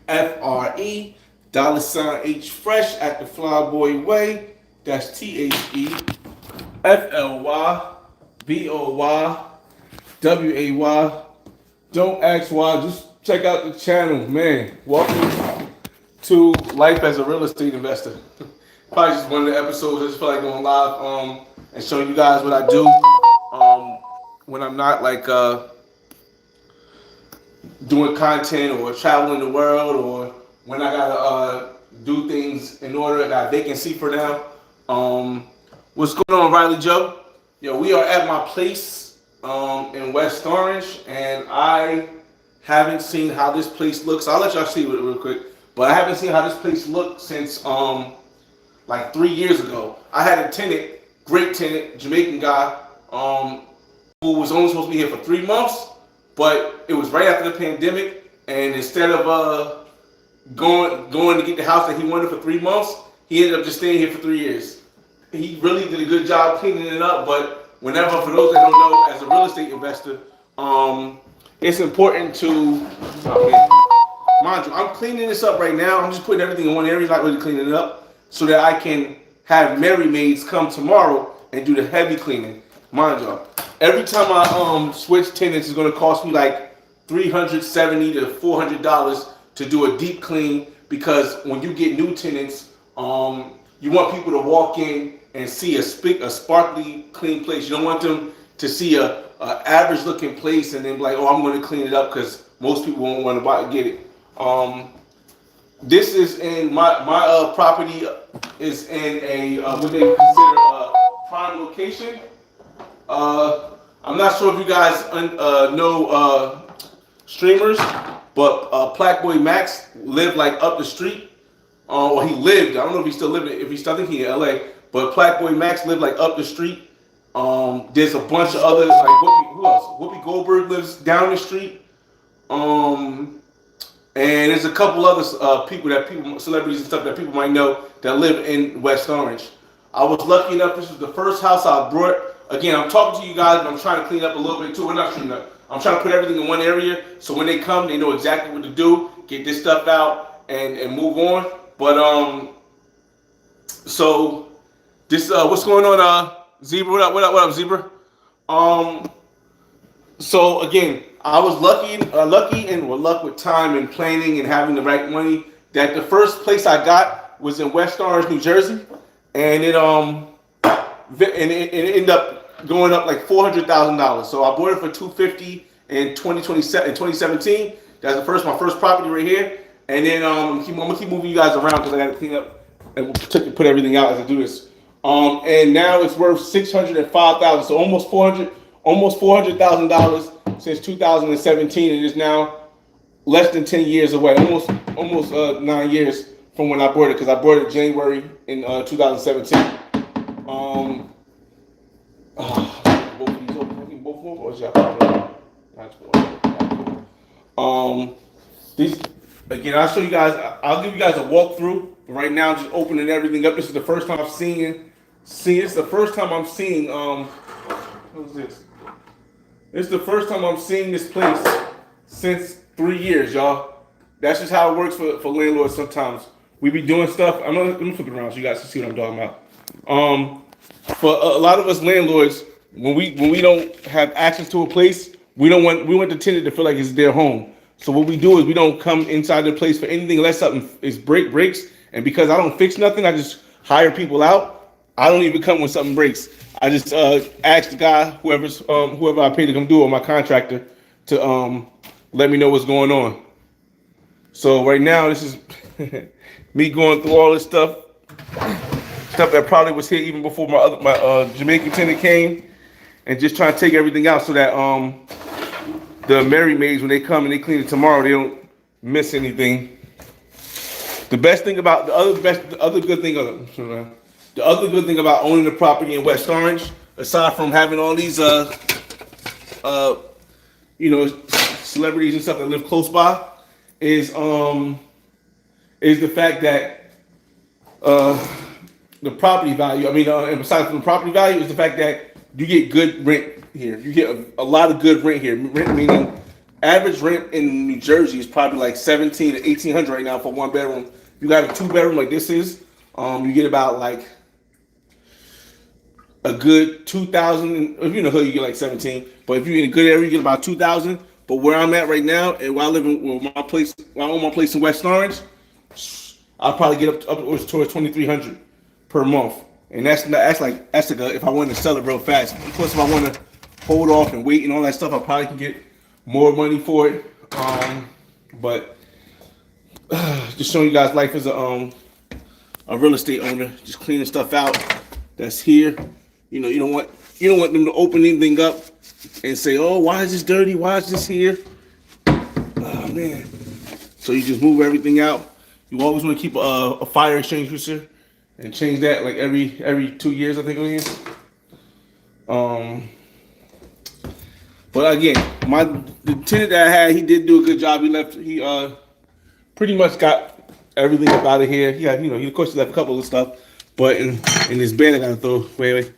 FRE, $H Fresh at the Flyboy Way. That's THEFLYBOYWAY. Don't ask why, just check out the channel, man. Welcome to Life as a Real Estate Investor. Probably just one of the episodes. I just feel like going live and showing you guys what I do when I'm not like doing content or traveling the world, or when I gotta do things in order. I got vacancy for now. What's going on, Riley Joe? Yo, we are at my place in West Orange, and I haven't seen how this place looks. I'll let y'all see it real quick, but I haven't seen how this place looked since like 3 years ago. I had a tenant, great tenant, Jamaican guy, who was only supposed to be here for 3 months, but it was right after the pandemic, and instead of going to get the house that he wanted for 3 months, he ended up just staying here for 3 years. He really did a good job cleaning it up, but whenever, for those that don't know, as a real estate investor, it's important to, mind you, I'm cleaning this up right now. I'm just putting everything in one area, not really cleaning it up, so that I can have Mary maids come tomorrow and do the heavy cleaning. Mind you, every time I switch tenants, it's going to cost me like $370 to $400 to do a deep clean, because when you get new tenants, you want people to walk in and see a sparkly, clean place. You don't want them to see a average looking place and then be like, oh, I'm going to clean it up, because most people won't want to get it. This is in my property is in a what they consider a prime location. I'm not sure if you guys know streamers, but Plaqueboy Max lived like up the street. Well, he lived. I don't know if he's still living. If he's still, I think he's in LA. But Plaqueboy Max lived like up the street. There's a bunch of others, like who else? Whoopi Goldberg lives down the street. And there's a couple other celebrities and stuff that people might know that live in West Orange. I was lucky enough. This was the first house I brought. Again, I'm talking to you guys, but I'm trying to clean up a little bit too. We're not cleaning up. I'm trying to put everything in one area, so when they come, they know exactly what to do. Get this stuff out and move on. But so this what's going on, Zebra? What up, Zebra? So again, I was lucky and with luck with time and planning and having the right money, that the first place I got was in West Orange, New Jersey, and it ended up going up like $400,000. So I bought it for $250 in 2017. That's my first property right here. And then I'm gonna keep moving you guys around because I gotta clean up and put everything out as I do this. And now it's worth $605,000, so almost $400,000 since 2017. It is now less than 10 years away, almost 9 years from when I bought it, because I bought it January in 2017. Both of these open, both of them, or is these. Again, I'll give you guys a walkthrough. Right now, I'm just opening everything up. This is the first time I'm seeing. It's the first time I'm seeing. What is this? It's the first time I'm seeing this place since 3 years, y'all. That's just how it works for landlords. Sometimes we be doing stuff. Let me flip it around so you guys can see what I'm talking about. For a lot of us landlords, when we don't have access to a place, we want the tenant to feel like it's their home. So what we do is we don't come inside the place for anything unless something breaks. And because I don't fix nothing, I just hire people out. I don't even come when something breaks. I just ask the guy, whoever I pay to come do it, or my contractor, to let me know what's going on. So right now, this is me going through all this stuff that probably was here even before my Jamaican tenant came, and just trying to take everything out so that the Mary maids, when they come and they clean it tomorrow, they don't miss anything. The other good thing about owning the property in West Orange, aside from having all these celebrities and stuff that live close by, is the fact that the property value. And besides from the property value, is the fact that you get good rent here. You get a lot of good rent here. Rent meaning average rent in New Jersey is probably like 17 to 1800 right now for 1 bedroom. If you got a 2 bedroom like this is, you get about like a good 2,000. If you're in the hood, you get like 17. But if you're in a good area, you get about 2,000. But where I'm at right now, and where I live in my place, where I own my place in West Orange, I'll probably get up towards 2,300 per month. And that's like if I wanted to sell it real fast. Plus, if I want to hold off and wait and all that stuff, I probably can get more money for it. But just showing you guys life as a real estate owner, just cleaning stuff out that's here. You know, you don't want them to open anything up and say, "Oh, why is this dirty? Why is this here?" Oh man! So you just move everything out. You always want to keep a fire extinguisher and change that like every 2 years, I think it is. But again, the tenant that I had, he did do a good job. He pretty much got everything up out of here. He of course he left a couple of stuff, but in his bed I gotta throw away.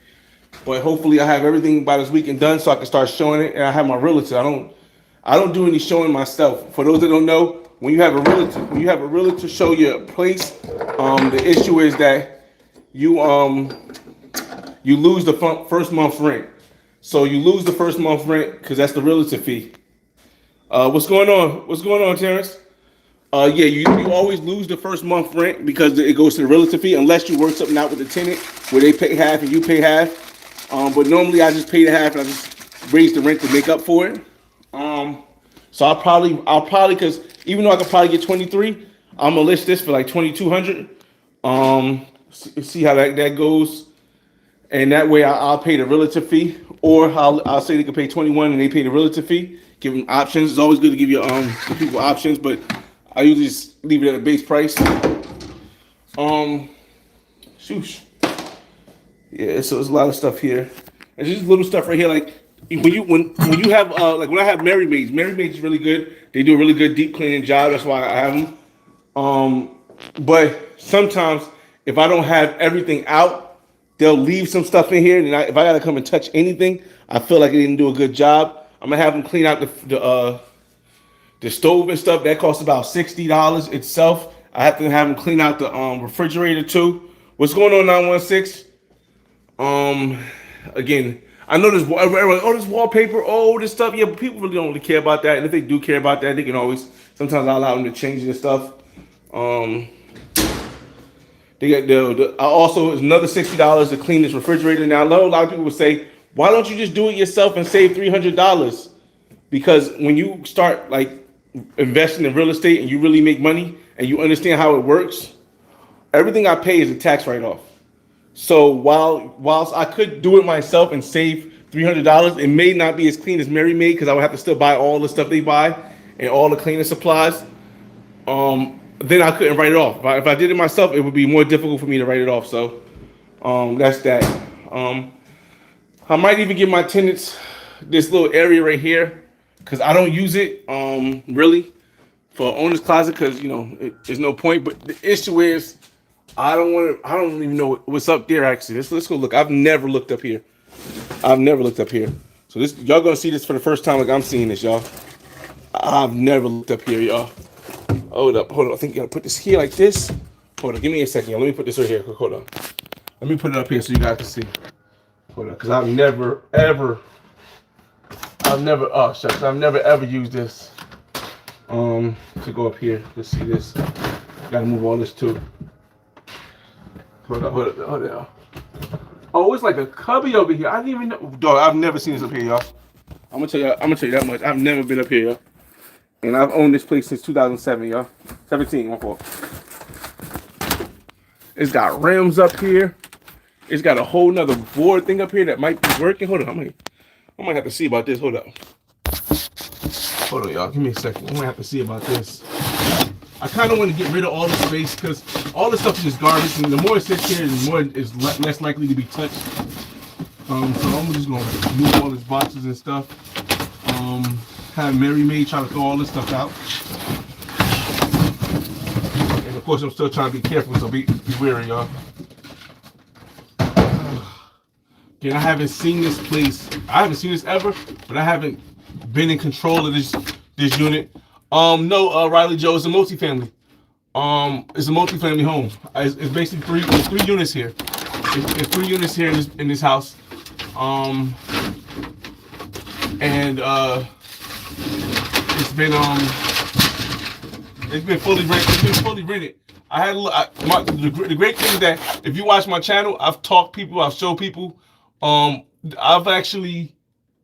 But hopefully I have everything by this weekend done so I can start showing it. And I have my realtor. I don't do any showing myself. For those that don't know, when you have a realtor show your place, the issue is that you lose the first month rent. So you lose the first month rent because that's the realtor fee. What's going on? What's going on, Terrence? Yeah, you always lose the first month rent because it goes to the realtor fee unless you work something out with the tenant where they pay half and you pay half. But normally I just pay the half and I just raise the rent to make up for it. So I'll probably because even though I could probably get 23, I'm gonna list this for like 2,200. See how that goes, and that way I'll pay the realtor fee, or I'll say they can pay 21 and they pay the realtor fee. Give them options. It's always good to give you people options, but I usually just leave it at a base price. Shoosh. Yeah, so there's a lot of stuff here. There's just little stuff right here, like when you have like when I have Mary Maids is really good. They do a really good deep cleaning job. That's why I have them. But sometimes if I don't have everything out, they'll leave some stuff in here. And if I gotta come and touch anything, I feel like they didn't do a good job. I'm gonna have them clean out the stove and stuff. That costs about $60 itself. I have to have them clean out the refrigerator too. What's going on, 916? Again, I know this wallpaper, this stuff. Yeah, but people really don't really care about that. And if they do care about that, they can always, sometimes I allow them to change their stuff. They got also it's another $60 to clean this refrigerator. Now, I know a lot of people would say, why don't you just do it yourself and save $300? Because when you start like investing in real estate and you really make money and you understand how it works, everything I pay is a tax write-off. So whilst I could do it myself and save $300, it may not be as clean as Mary Maid because I would have to still buy all the stuff they buy and all the cleaning supplies. Then I couldn't write it off. If I did it myself, it would be more difficult for me to write it off. So that's that. I might even give my tenants this little area right here because I don't use it really for owner's closet because there's no point. But the issue is I don't even know what's up there actually. Let's go look. I've never looked up here. So y'all gonna see this for the first time like I'm seeing this, y'all. I've never looked up here, y'all. Hold up. I think you gotta put this here like this. Hold on, give me a second, y'all. Let me put this right here. Hold on. Let me put it up here so you guys can see. Hold on, because I've never ever used this. To go up here. Let's see this. Gotta move all this too. Hold on. Oh, it's like a cubby over here. I didn't even know. Dog, I've never seen this up here, y'all. I'm gonna tell you that much. I've never been up here, y'all. And I've owned this place since 2007, y'all. 17, my fault. It's got rims up here. It's got a whole nother board thing up here that might be working. Hold on, I might have to see about this. Hold on, y'all. Give me a second. I might have to see about this. I kind of want to get rid of all the space because all this stuff is just garbage, and the more it sits here, the more it's less likely to be touched. So I'm just gonna move all these boxes and stuff. Have Mary Maid try to throw all this stuff out, and of course I'm still trying to be careful, so be wary, y'all. Again, I haven't seen this place. I haven't seen this ever, but I haven't been in control of this this unit. No, Riley Joe, it's a multifamily. It's a multifamily home. It's basically three units here. It's 3 units here in this house. And it's been fully rented. It's been fully rented. The great thing is that if you watch my channel, I've taught people, I've showed people. I've actually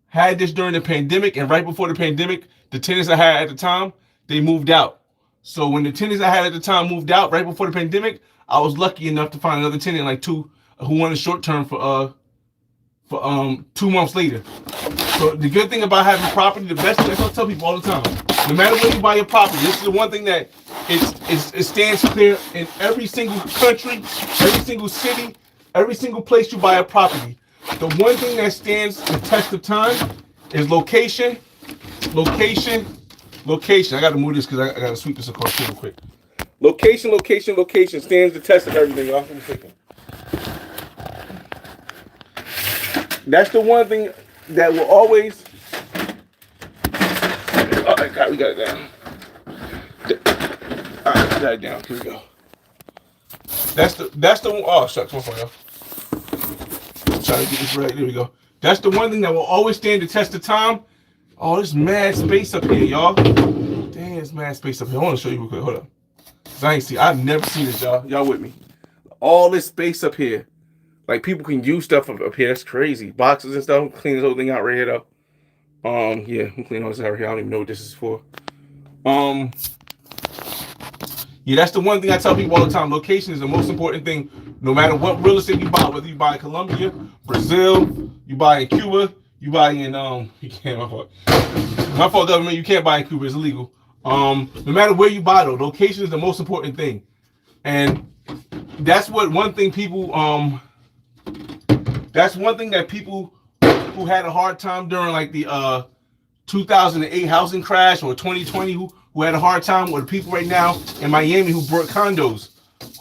had this during the pandemic, and right before the pandemic, the tenants I had at the time, they moved out. So when the tenants I had at the time moved out right before the pandemic, I was lucky enough to find another tenant like two who wanted short term for 2 months later. So the good thing about having property, the best thing, that's what I tell people all the time. No matter where you buy your property, this is the one thing that it stands clear in every single country, every single city, every single place you buy a property. The one thing that stands the test of time is location, location, location. I got to move this because I got to sweep this across real quick. Location, location, location stands the test of everything, y'all. Let me take it. That's the one thing that will always. Oh my God, we got it down. All right, we got it down. Here we go. That's the one. Oh shucks, my fault, y'all. I'm trying to get this right. There we go. That's the one thing that will always stand the test of time. Oh, there's mad space up here, y'all. Damn, there's mad space up here. I want to show you real quick. Hold up. I've never seen this, y'all. Y'all with me? All this space up here. Like, people can use stuff up here. That's crazy. Boxes and stuff. Clean this whole thing out right here, though. Yeah, I'm cleaning all this out right here. I don't even know what this is for. Yeah, that's the one thing I tell people all the time. Location is the most important thing. No matter what real estate you buy, whether you buy in Colombia, Brazil, you buy in Cuba, you buy in you can't. My fault, government. You can't buy in Cuba. It's illegal. No matter where you buy, though, location is the most important thing, and that's what one thing people That's one thing that people who had a hard time during like the 2008 housing crash or 2020 who had a hard time, or the people right now in Miami who bought condos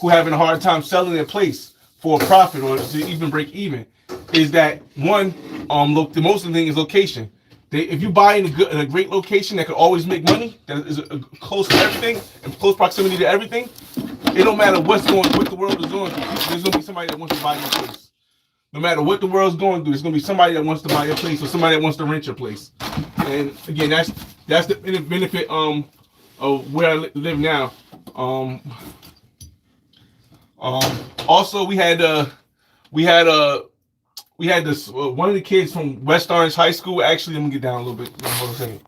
who having a hard time selling their place for a profit or to even break even, is that one, the most important thing is location. If you buy in a great location that could always make money, that is close to everything and close proximity to everything, it don't matter what the world is going through. There's gonna be somebody that wants to buy your place. No matter what the world's going through, there's gonna be somebody that wants to buy your place or somebody that wants to rent your place. And again, that's the benefit of where I live now. Also, we had this one of the kids from West Orange High School. Actually, let me get down a little bit. Hold on a second.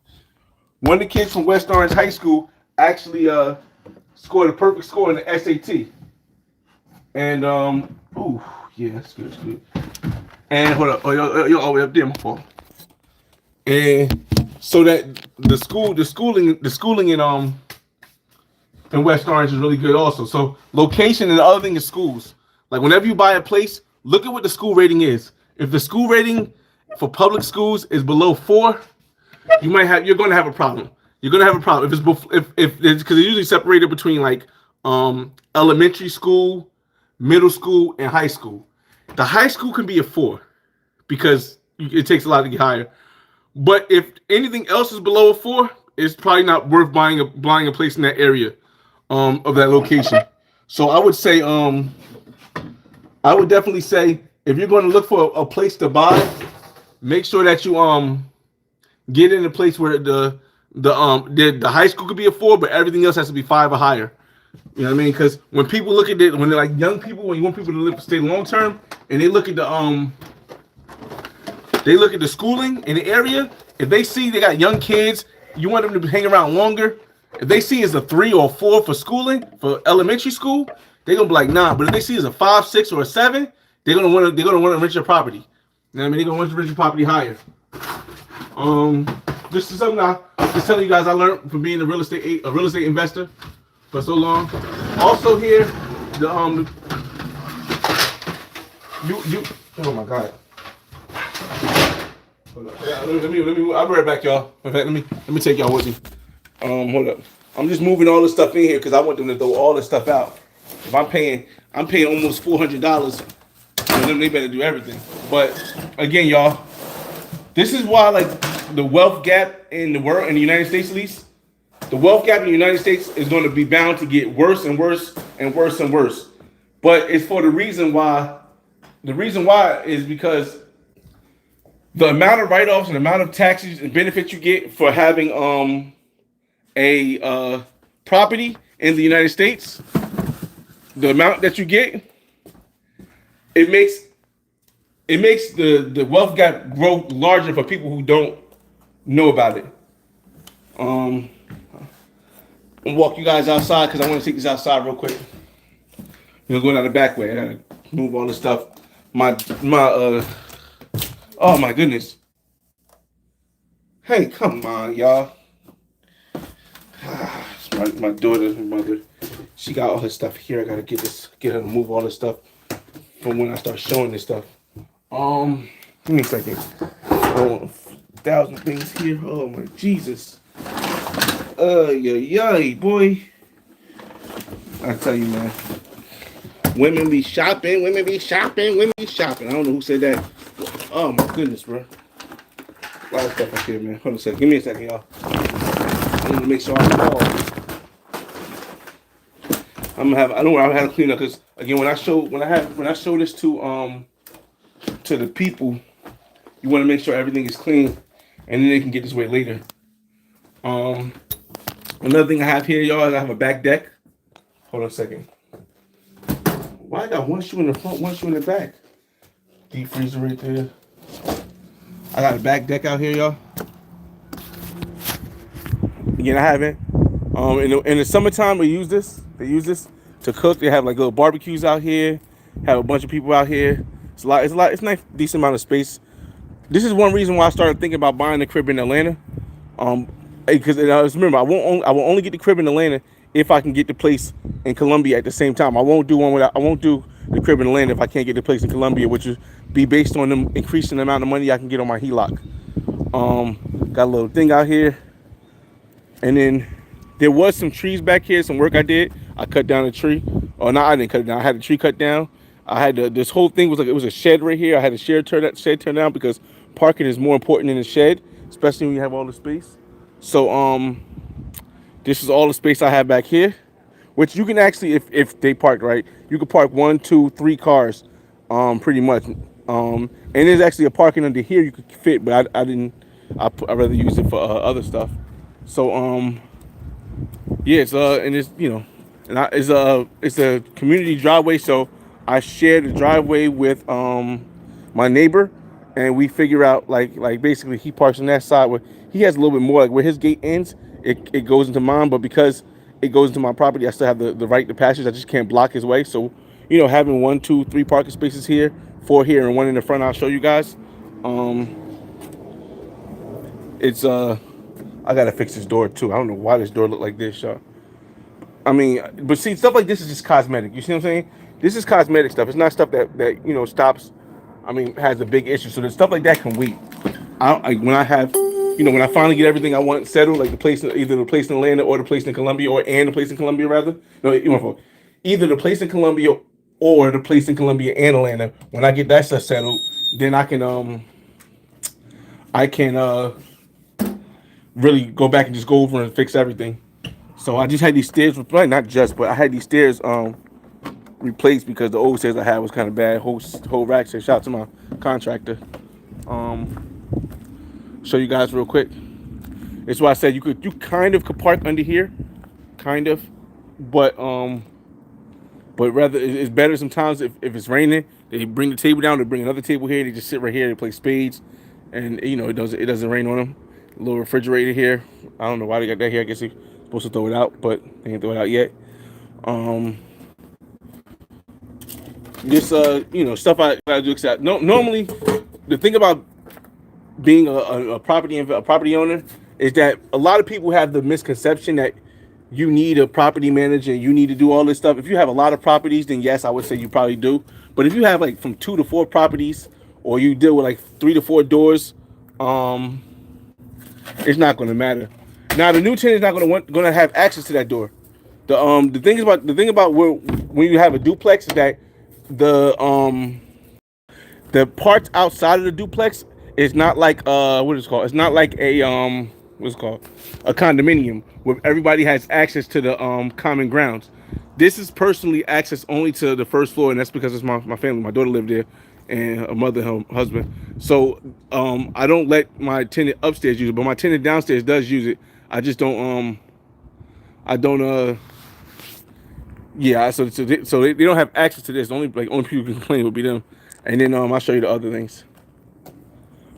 One of the kids from West Orange High School actually scored a perfect score in the SAT. And ooh, yeah, that's good. That's good. And hold up, you're all the way up there, my fault. And so that the schooling in West Orange is really good also. So location, and the other thing is schools. Like, whenever you buy a place, look at what the school rating is. If the school rating for public schools is below 4, you're going to have a problem. You're going to have a problem if it's because it's usually separated between like elementary school, middle school, and high school. The high school can be a 4 because it takes a lot to get higher. But if anything else is below a 4, it's probably not worth buying a place in that area of that location. So I would say I would definitely say, if you're going to look for a place to buy, make sure that you get in a place where the high school could be a 4, but everything else has to be 5 or higher. You know what I mean? Because when people look at it, when they're like young people, when you want people to stay long term, and they look at the schooling in the area, if they see they got young kids, you want them to hang around longer. If they see it's a 3 or 4 for schooling, for elementary school, they're gonna be like, nah. But if they see it's a 5, 6, or a 7, they're gonna want to rent your property. You know what I mean? They're gonna want to rent your property higher. This is something I'm just telling you guys I learned from being a real estate investor for so long. Also here, oh my God. Hold up. Yeah, let me I'll be right back, y'all. In fact, let me take y'all with me. Hold up. I'm just moving all this stuff in here because I want them to throw all this stuff out. If I'm paying almost $400, then they better do everything. But again, y'all, this is why, like, the wealth gap in the world, in the United States at least, the wealth gap in the United States is going to be bound to get worse and worse and worse and worse. But it's for the reason why. The reason why is because the amount of write-offs and the amount of taxes and benefits you get for having a property in the United States, the amount that you get, it makes the wealth gap grow larger for people who don't know about it. I'm gonna walk you guys outside because I want to take this outside real quick. You're going out the back way. I gotta move all this stuff. Oh my goodness. Hey, come on, y'all. My daughter's mother. She got all her stuff here. I gotta get her to move all this stuff from when I start showing this stuff. Give me a second. Oh, 1,000 things here. Oh my Jesus. Yeah, boy. I tell you, man. Women be shopping. I don't know who said that. Oh my goodness, bro. A lot of stuff up here, man. Hold on a second. Give me a second, y'all. I need to make sure I'm all. I know I have to clean up because again, when I show this to the people, you want to make sure everything is clean, and then they can get this way later. Another thing I have here, y'all, is I have a back deck. Hold on a second. Why I got one shoe in the front, one shoe in the back? Deep freezer right there. I got a back deck out here, y'all. Again, I haven't. In the summertime, they use this to cook. They have like little barbecues out here. Have a bunch of people out here. It's a lot. It's a nice, decent amount of space. This is one reason why I started thinking about buying the crib in Atlanta. Because remember, I will only get the crib in Atlanta if I can get the place in Columbia at the same time. I won't do the crib in Atlanta if I can't get the place in Columbia, which would be based on them increasing the amount of money I can get on my HELOC. Got a little thing out here, and then there was some trees back here. Some work I did. I cut down a tree. Oh no, I didn't cut it down. I had the tree cut down. I had this whole thing was like it was a shed right here. I had a shed turned down because parking is more important than the shed, especially when you have all the space. So this is all the space I have back here, which you can actually, if they park right, you can park 1, 2, 3 cars, pretty much. And there's actually a parking under here you could fit, but I'd rather use it for other stuff. So yeah, it's and it's it's a community driveway, so I share the driveway with my neighbor, and we figure out like basically he parks on that side where he has a little bit more, like where his gate ends, it goes into mine, but because it goes into my property, I still have the right to passage. I just can't block his way. So, having 1, 2, 3 parking spaces here, 4 here, and 1 in the front, I'll show you guys. It's I gotta fix this door too. I don't know why this door look like this, y'all. I mean, but see, stuff like this is just cosmetic. You see what I'm saying? This is cosmetic stuff. It's not stuff that stops. I mean, has a big issue. So the stuff like that can wait. When I finally get everything I want settled, like either the place in Atlanta or the place in Columbia, the place in Columbia rather. No, either the place in Columbia or the place in Columbia and Atlanta. When I get that stuff settled, then I can really go back and just go over and fix everything. So I just had these stairs, but I had these stairs replaced because the old stairs I had was kind of bad. Whole rack said, shout out to my contractor. Show you guys real quick. It's why I said you kind of could park under here, kind of, but rather it's better sometimes if it's raining. They bring the table down, they bring another table here, they just sit right here, they play spades, and it doesn't rain on them. A little refrigerator here. I don't know why they got that here. I guess they're supposed to throw it out, but they ain't throw it out yet. This stuff I gotta do accept. No, normally the thing about being a property owner is that a lot of people have the misconception that you need a property manager and you need to do all this stuff. If you have a lot of properties, then yes, I would say you probably do. But if you have like from 2 to 4 properties, or you deal with like 3 to 4 doors, it's not going to matter. Now the new tenant is not going to have access to that door. The thing about when you have a duplex is that the parts outside of the duplex It's not like what is it called? It's not like a what's it called? A condominium where everybody has access to the common grounds. This is personally access only to the first floor, and that's because it's my family. My daughter lived there, and her mother, her husband. So I don't let my tenant upstairs use it, but my tenant downstairs does use it. I just don't I don't yeah. So they don't have access to this. The only people who can complain would be them. And then I'll show you the other things.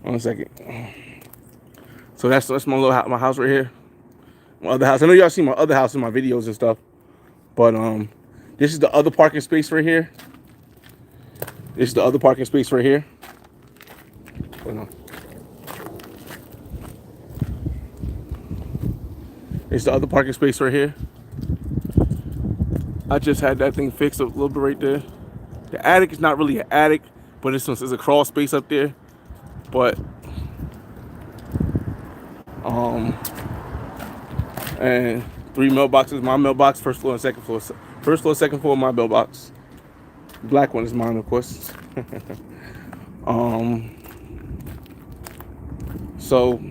1 second. So that's my little my house right here. My other house. I know y'all seen my other house in my videos and stuff, but this is the other parking space right here. This is the other parking space right here. Hold on. It's the other parking space right here. I just had that thing fixed a little bit right there. The attic is not really an attic, but it's a crawl space up there. But and 3 mailboxes. My mailbox, first floor and second floor. First floor, second floor, my mailbox. Black one is mine, of course. So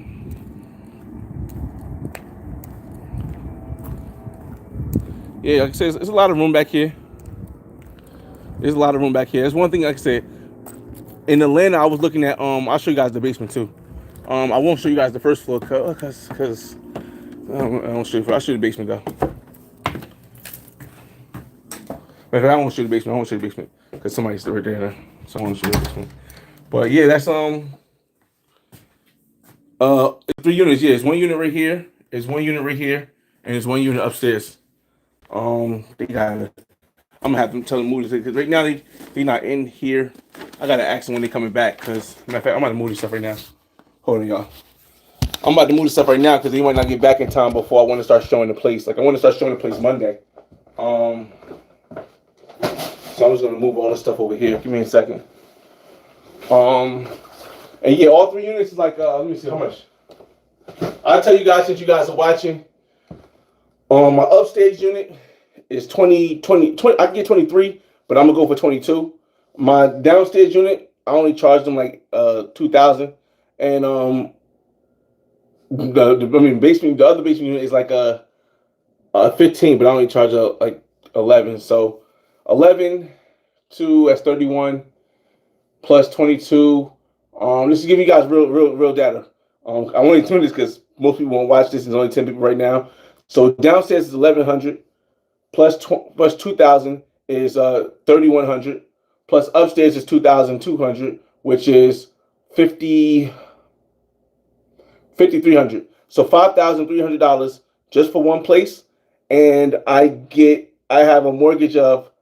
yeah, like I said, there's a lot of room back here. There's a lot of room back here. There's one thing, like I said, in Atlanta, I was looking at. I'll show you guys the basement too. I won't show you guys the first floor because I don't show you. I'll show you the basement though. But I won't show you the basement. I won't show you the basement because somebody's right there. So I want to show you the basement. But yeah, that's 3 units. Yeah, it's 1 unit right here. It's 1 unit right here, and it's 1 unit upstairs. They got. I'm gonna have them tell them move this because right now they not in here. I gotta ask them when they coming back because matter of fact I'm about to move this stuff right now. Hold on, y'all. I'm about to move this stuff right now because they might not get back in time before I want to start showing the place. Like I want to start showing the place Monday. So I'm just gonna move all this stuff over here. Give me a second. And yeah, all 3 units is like let me see how much. I'll tell you guys since you guys are watching. My upstairs unit is 20. I can get 23, but I'm gonna go for 22. My downstairs unit, I only charged them like 2,000, and the other basement unit is like a 15, but I only charge like 11. So 11 that's 31 plus 22. This is giving you guys real data. I only doing this because most people won't watch this. There's only 10 people right now. So downstairs is 1,100 plus 2,000 is 3,100 plus upstairs is 2,200, which is 5,300. So $5,300 just for one place, and I have a mortgage of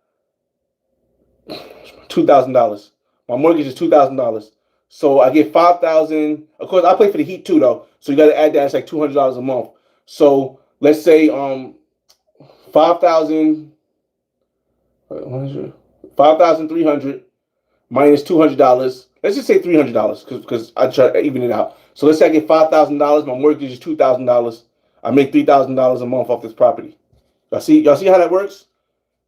$2,000. My mortgage is $2,000. So I get 5,000. Of course, I pay for the heat too, though. So you got to add that. It's like $200 a month. So let's say 5,300 minus $200. Let's just say $300 because I try to even it out. So let's say I get $5,000. My mortgage is $2,000. I make $3,000 a month off this property. Y'all see how that works?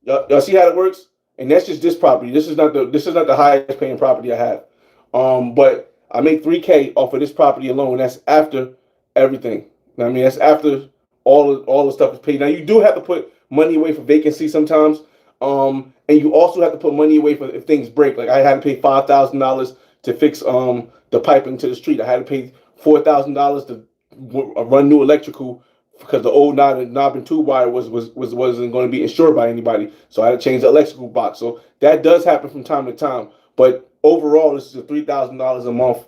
Y'all see how that works? And that's just this property. This is not the highest paying property I have. But I make $3K off of this property alone. That's after everything. I mean, that's after all the stuff is paid. Now you do have to put money away for vacancy sometimes. And you also have to put money away for if things break. Like I had to pay $5,000 to fix the piping to the street. I had to pay $4,000 to run new electrical because the old knob and tube wire wasn't going to be insured by anybody. So I had to change the electrical box. So that does happen from time to time. But overall, this is a $3,000 a month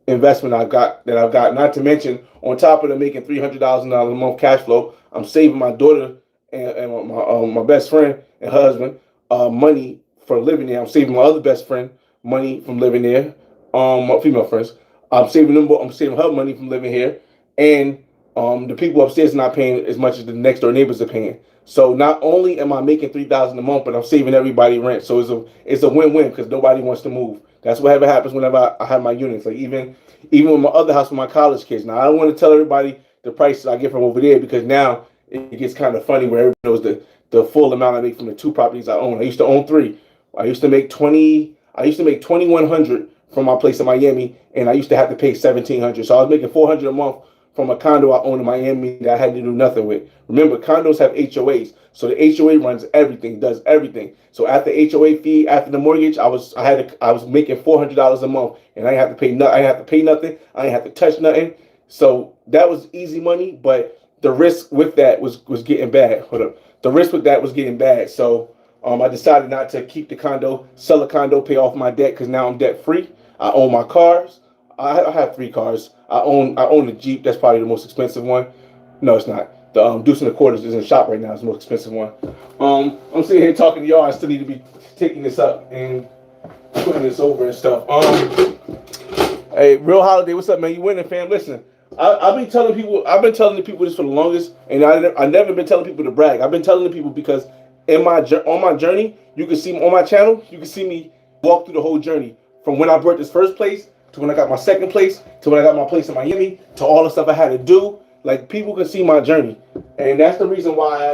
investment I've got. Not to mention, on top of the making $300,000 a month cash flow, I'm saving my daughter and my best friend and husband money for living there. I'm saving my other best friend money from living there. My female friends. I'm saving her money from living here, and the people upstairs are not paying as much as the next door neighbors are paying. So not only am I making $3,000 a month, but I'm saving everybody rent. So it's a win-win because nobody wants to move. That's whatever happens whenever I have my units. Like even with my other house with my college kids. Now I don't want to tell everybody the prices I get from over there because now it gets kind of funny where everybody knows the full amount I make from the 2 properties I own. I used to own 3. I used to make $2,100 from my place in Miami, and I used to have to pay $1,700. So I was making $400 a month from a condo I owned in Miami that I had to do nothing with. Remember, condos have HOAs, so the HOA runs everything, does everything. So after HOA fee, after the mortgage, I was making $400 a month, and I didn't have to pay I didn't have to pay nothing. I didn't have to touch nothing. So that was easy money, but the risk with that was getting bad. Hold up. The risk with that was getting bad. So I decided not to keep the condo, sell the condo, pay off my debt, because now I'm debt free. I own my cars. I have 3 cars. I own a Jeep. That's probably the most expensive one. No, it's not. The Deuce and the Quarters is in the shop right now. It's the most expensive one. I'm sitting here talking to y'all. I still need to be taking this up and putting this over and stuff. Hey, Real Holiday, what's up, man? You winning, fam? Listen, I've been telling the people this for the longest, and I never been telling people to brag. I've been telling the people because on my journey, you can see on my channel, you can see me walk through the whole journey from when I bought this first place to when I got my second place to when I got my place in Miami to all the stuff I had to do. Like, people can see my journey, and that's the reason why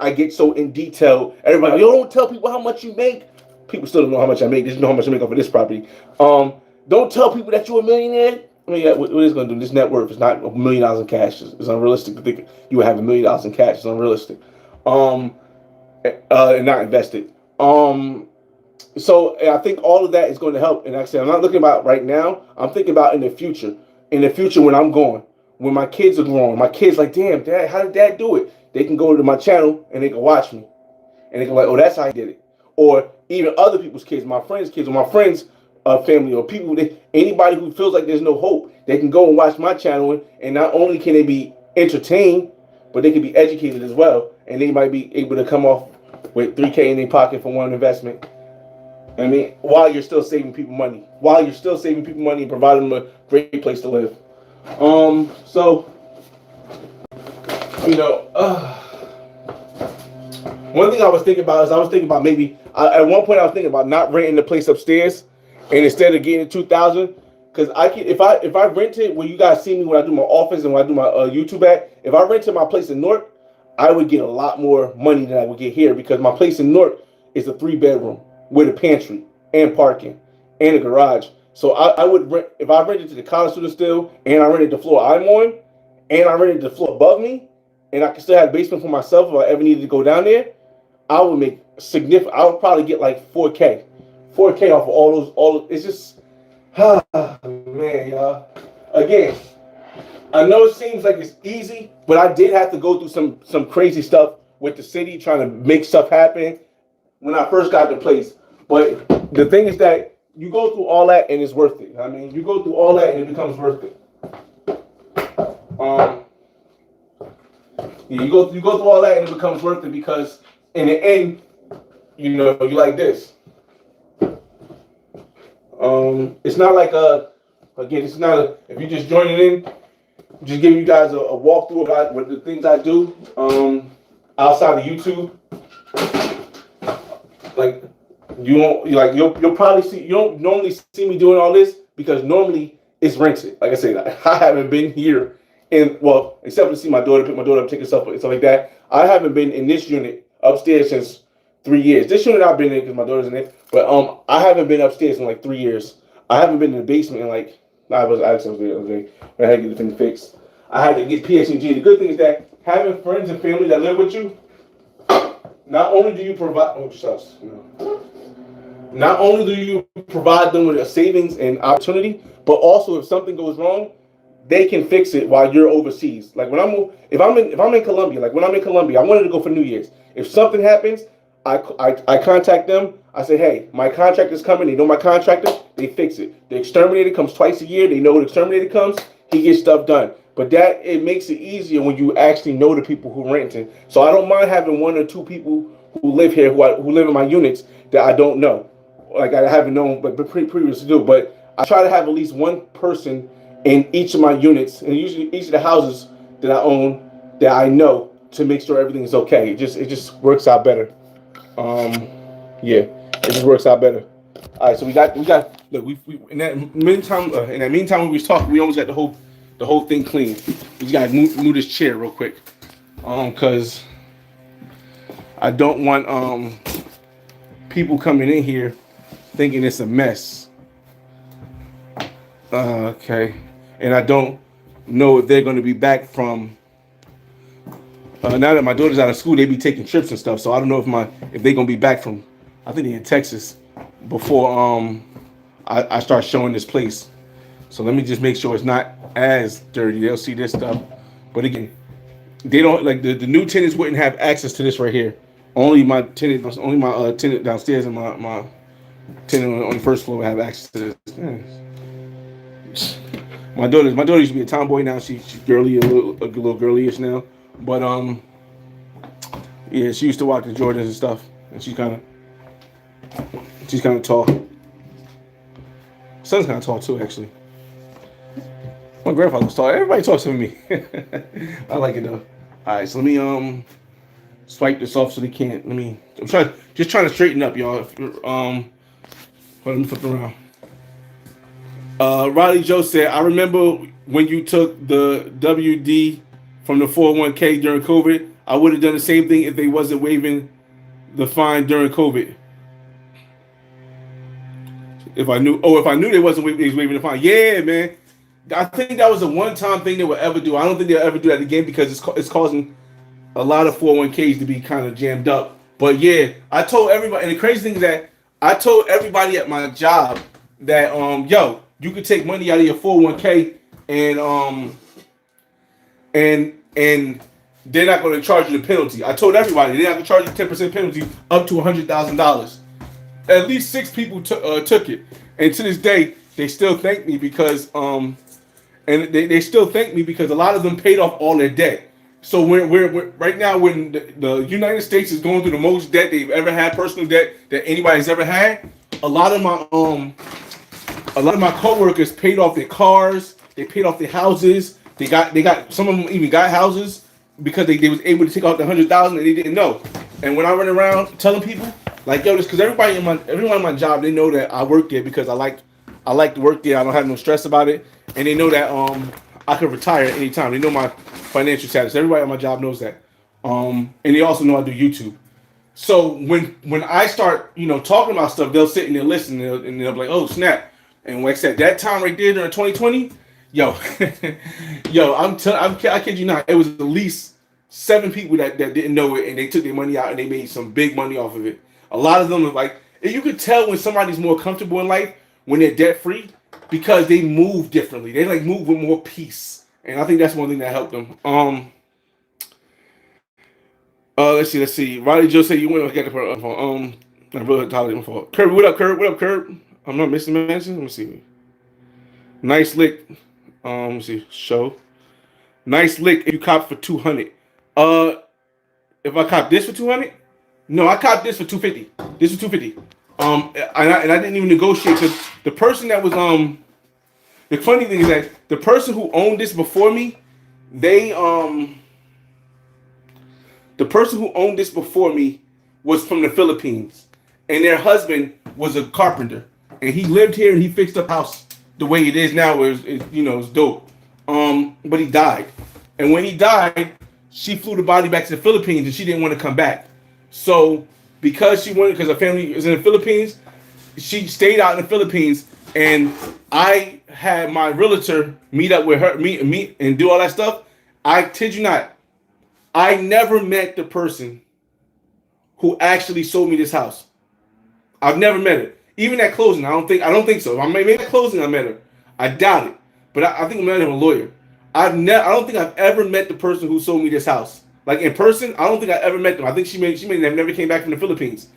I get so in detail. Everybody, you don't tell people how much you make. People still don't know how much I make. They just know how much I make off of this property. Don't tell people that you're a millionaire. I mean, what is going to do? This net worth is not $1 million in cash. It's unrealistic to think you would have $1 million in cash. It's unrealistic. And not invested. So I think all of that is going to help. And like I said, I'm not looking about right now. I'm thinking about in the future. In the future, when I'm gone, when my kids are grown, my kids like, damn, Dad, how did Dad do it? They can go to my channel and they can watch me, and they can like, oh, that's how I did it. Or even other people's kids, my friends' kids, or my friends' family, or people, anybody who feels like there's no hope, they can go and watch my channel, and not only can they be entertained, but they can be educated as well, and they might be able to come off with $3K in their pocket for one investment. I mean, while you're still saving people money, and providing them a great place to live. So, you know, one thing I was thinking about maybe at one point I was thinking about not renting the place upstairs, and instead of getting 2,000, because if I rented where you guys see me when I do my office and when I do my YouTube at, if I rented my place in Newark, I would get a lot more money than I would get here, because my place in Newark is a 3-bedroom with a pantry and parking and a garage. So I would rent, if I rented to the college student still, and I rented the floor I'm on, and I rented the floor above me, and I could still have a basement for myself if I ever needed to go down there, I would make significant. I would probably get like 4K off of all. It's just, man, y'all. Again, I know it seems like it's easy, but I did have to go through some crazy stuff with the city trying to make stuff happen when I first got the place. But the thing is that you go through all that and it's worth it. I mean, you go through all that and it becomes worth it. You go through all that and it becomes worth it, because in the end, you know, you like this. It's not like it's not if you just joining in, just giving you guys a walkthrough about what the things I do outside of YouTube. Like, you'll probably see, you don't normally see me doing all this, because normally it's rented. Like I said, I haven't been here except to see my daughter, pick my daughter up, take herself and stuff like that. I haven't been in this unit upstairs since 3 years. This unit I've been in because my daughter's in it, but I haven't been upstairs in like 3 years. I haven't been in the basement in like, I was there the other day, but I had to get the thing fixed. I had to get PSG. The good thing is that having friends and family that live with you, not only do you provide, not only do you provide them with a savings and opportunity, but also if something goes wrong, they can fix it while you're overseas. Like if I'm in Colombia, like when I'm in Colombia, I wanted to go for New Year's. If something happens, I contact them. I say, hey, my contractor's coming. They know my contractor. They fix it. The exterminator comes twice a year. They know the exterminator comes. He gets stuff done. But it makes it easier when you actually know the people who renting. So I don't mind having 1 or 2 people who live here, who live in my units that I don't know. Like I haven't known, but previous to do. But I try to have at least one person in each of my units, and usually each of the houses that I own, that I know, to make sure everything is okay. It just works out better. Yeah, it just works out better. All right, so we got look, we in that meantime when we was talking, we almost got the whole thing clean. We just gotta move this chair real quick, cause I don't want people coming in here thinking it's a mess. Okay. And I don't know if they're going to be back from. Now that my daughter's out of school, they be taking trips and stuff. So I don't know if they're gonna be back from. I think they're in Texas before I start showing this place. So let me just make sure it's not as dirty. They'll see this stuff, but again, they don't like the new tenants wouldn't have access to this right here. Only my tenant downstairs and my tenant on the first floor would have access to this. My daughter used to be a tomboy. Now she's girly, a little girlyish now. But yeah, she used to walk the Jordans and stuff, and she's kind of tall. Son's kind of tall too, actually. My grandfather was tall. Everybody talks to me. I like it though. All right, so let me swipe this off so they can't. I'm trying to straighten up, y'all. If you're, let me flip around. Riley Joe said, I remember when you took the WD from the 401k during COVID. I would have done the same thing if they wasn't waiving the fine during COVID. If I knew they wasn't waiving the fine. Yeah, man. I think that was a one-time thing they would ever do. I don't think they'll ever do that again because it's causing a lot of 401ks to be kind of jammed up. But yeah, I told everybody, and the crazy thing is that I told everybody at my job that yo, you could take money out of your 401k and they're not going to charge you the penalty. I told everybody they're not going to charge you 10% penalty up to $100,000. At least 6 people took it, and to this day they still thank me because they still thank me because a lot of them paid off all their debt. So we're right now when the United States is going through the most debt they've ever had, personal debt that anybody's ever had. A lot of my coworkers paid off their cars, they paid off their houses. They got some of them even got houses because they was able to take out the 100,000 and they didn't know. And when I run around telling people like, yo, this because everyone in my job, they know that I work there because I like to work there. I don't have no stress about it, and they know that I could retire at any time. They know my financial status. Everybody at my job knows that, and they also know I do YouTube. So when I start talking about stuff, they'll sit and they'll listen and they'll be like, oh snap. And like I said, that time right there during 2020. Yo, I kid you not. It was at least 7 people that didn't know it, and they took their money out and they made some big money off of it. A lot of them are like, you could tell when somebody's more comfortable in life when they're debt free because they move differently. They like move with more peace, and I think that's one thing that helped them. Let's see. Riley Joe said you went to get the phone. I really my fault. Curb, what up, Curb? I'm not missing mention. Let me see. Nice lick. Let me see. Show. Nice lick if you cop for 200. If I cop this for 200? No, I copped this for 250. This was 250. And I didn't even negotiate because the person that was the funny thing is that the person who owned this before me, the person who owned this before me was from the Philippines, and their husband was a carpenter, and he lived here and he fixed up house the way it is now. It's dope. But he died, and when he died, she flew the body back to the Philippines, and she didn't want to come back. So because her family is in the Philippines, she stayed out in the Philippines, and I had my realtor meet up with her, meet and do all that stuff. I kid you not, I never met the person who actually sold me this house. I've never met her. Even at closing, I don't think so. Maybe at closing I met her. I doubt it. But I think I met him a lawyer. I don't think I've ever met the person who sold me this house. Like in person, I don't think I ever met them. I think she may have never came back from the Philippines.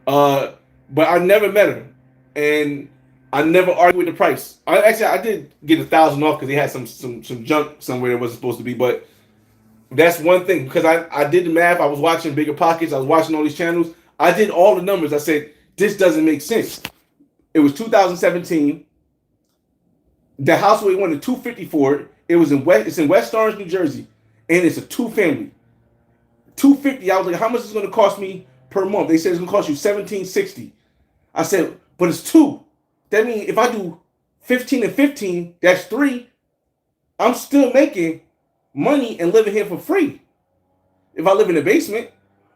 But I never met her. And I never argued with the price. I did get 1,000 off because they had some junk somewhere that wasn't supposed to be. But that's one thing, because I did the math. I was watching Bigger Pockets. I was watching all these channels. I did all the numbers. I said, this doesn't make sense. It was 2017. The house we wanted $250 for it. It's in West Orange, New Jersey, and it's a 2-family. $250. I was like, how much is it going to cost me per month? They said it's going to cost you $1,760. I said, but it's 2. That means if I do 15 and 15, that's 3. I'm still making money and living here for free. If I live in the basement,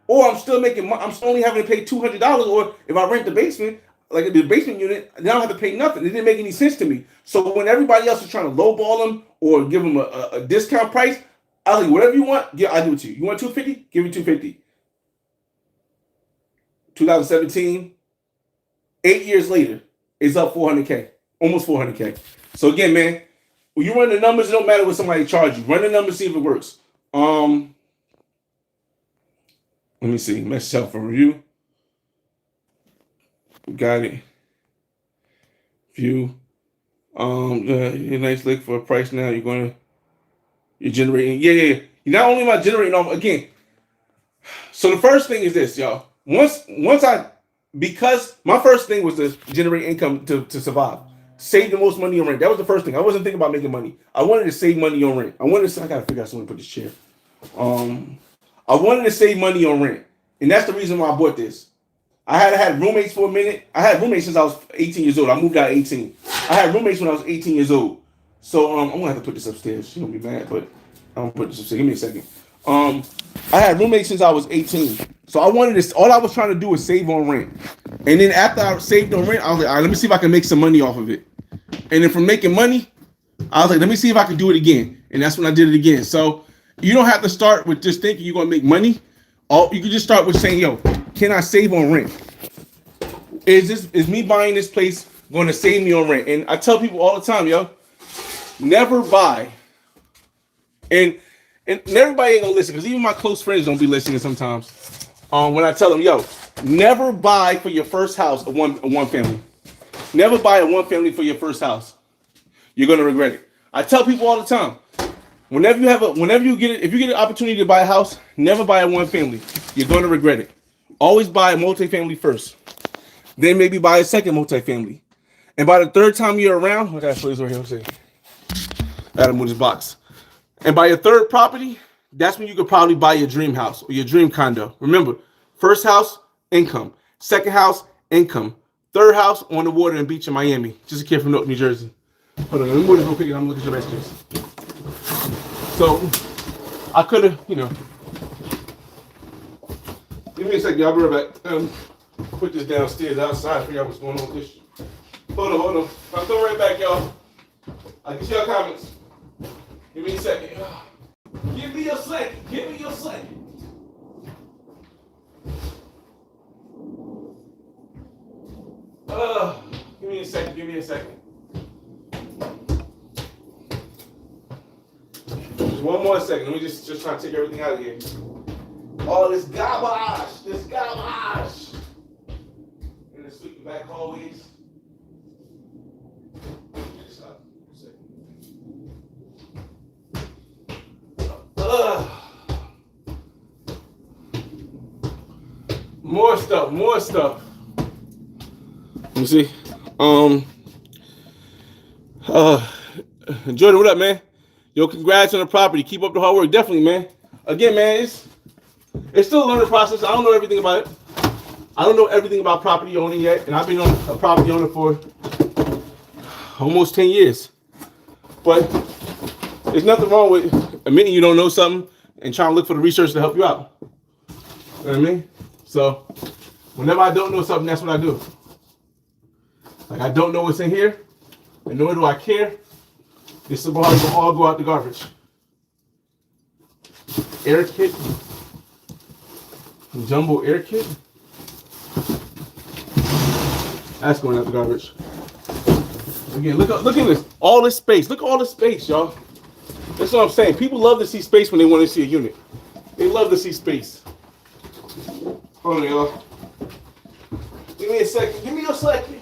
or I'm still only having to pay $200, or if I rent the basement, like the basement unit, then I don't have to pay nothing. It didn't make any sense to me. So when everybody else was trying to lowball them or give them a discount price, I was like, whatever you want, yeah, I'll do it to you. You want 250? Give me 250. 2017, 8 years later, it's up 400K, almost 400K. So again, man, when you run the numbers, it don't matter what somebody charge you. Run the numbers, see if it works. Let me see. Myself for review. Got it. View. Your nice lick for a price now. You're generating. Yeah. You're not only am I generating again. So the first thing is this, y'all. Because my first thing was to generate income to survive. Save the most money on rent. That was the first thing. I wasn't thinking about making money. I wanted to save money on rent. I gotta figure out somewhere to put this chair. I wanted to save money on rent. And that's the reason why I bought this. I had roommates for a minute. I had roommates since I was 18 years old. I moved out at 18. I had roommates when I was 18 years old. So I'm gonna have to put this upstairs. She's gonna be mad, but I'm gonna put this upstairs. Give me a second. I had roommates since I was 18. So I wanted this. All I was trying to do was save on rent. And then after I saved on rent, I was like, all right, let me see if I can make some money off of it. And then from making money, I was like, let me see if I can do it again. And that's when I did it again. So you don't have to start with just thinking you're gonna make money. You can just start with saying, yo, can I save on rent? Is me buying this place going to save me on rent? And I tell people all the time, yo, never buy. And everybody ain't gonna listen, because even my close friends don't be listening sometimes. When I tell them, yo, never buy for your first house a one family. Never buy a one family for your first house. You're gonna regret it. I tell people all the time, if you get an opportunity to buy a house, never buy a one family. You're gonna regret it. Always buy a multifamily first. Then maybe buy a second multifamily. And by the third time you're around, I gotta show this right here. Let's see. I gotta move this box. And by your third property, that's when you could probably buy your dream house or your dream condo. Remember, first house, income. Second house, income. Third house, on the water and beach in Miami. Just a kid from Newark, New Jersey. Hold on, let me move this real quick and I'm looking at your messages. So, I could have, give me a second, y'all. I'll be right back. Put this downstairs outside, figure out what's going on with this. Hold on. I'll come right back, y'all. I'll get y'all comments. Give me a second. Give me a second. Give me a second. Give me a second. Just one more second. Let me just try to take everything out of here. All this garbage. In the sweeping back hallways. More stuff. Let me see. Jordan, what up, man? Yo, congrats on the property. Keep up the hard work. Definitely, man. Again, man, it's still a learning process. I don't know everything about it. I don't know everything about property owning yet, and I've been a property owner for almost 10 years. But there's nothing wrong with admitting you don't know something and trying to look for the research to help you out. You know what I mean? So whenever I don't know something, that's what I do. Like, I don't know what's in here, and nor do I care. This will all go out the garbage. Air kit. Jumbo air kit. That's going out the garbage. Again, look at this. All this space. Look at all this space, y'all. That's what I'm saying. People love to see space when they want to see a unit. They love to see space. Hold on, y'all. Give me a second. Give me a second.